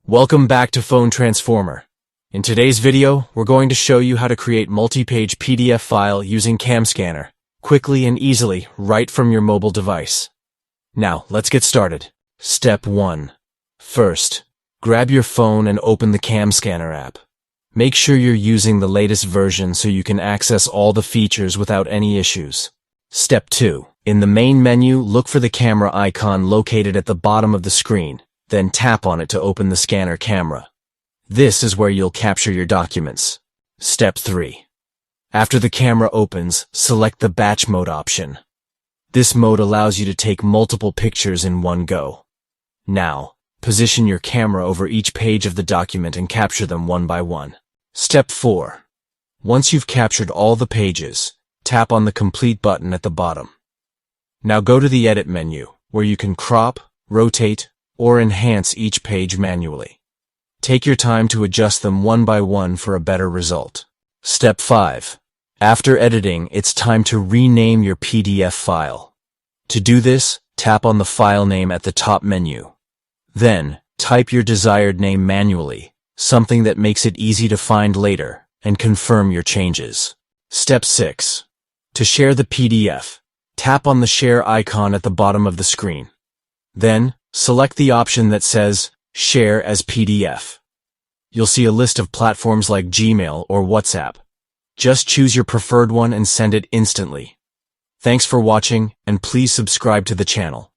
Welcome back to Phone Transformer. In today's video, we're going to show you how to create multi-page PDF file using CamScanner, quickly and easily, right from your mobile device. Now, let's get started. Step 1. First, grab your phone and open the CamScanner app. Make sure you're using the latest version so you can access all the features without any issues. Step 2. In the main menu, look for the camera icon located at the bottom of the screen. Then tap on it to open the scanner camera. This is where you'll capture your documents. Step 3. After the camera opens, select the batch mode option. This mode allows you to take multiple pictures in one go. Now, position your camera over each page of the document and capture them one by one. Step 4. Once you've captured all the pages, tap on the Complete button at the bottom. Now go to the Edit menu, where you can crop, rotate, or enhance each page manually. Take your time to adjust them one by one for a better result. Step 5. After editing, it's time to rename your PDF file. To do this, tap on the file name at the top menu. Then, type your desired name manually, something that makes it easy to find later, and confirm your changes. Step 6. To share the PDF, tap on the share icon at the bottom of the screen. Then, select the option that says Share as PDF. You'll see a list of platforms like Gmail or WhatsApp. Just choose your preferred one and send it instantly. Thanks for watching, and please subscribe to the channel.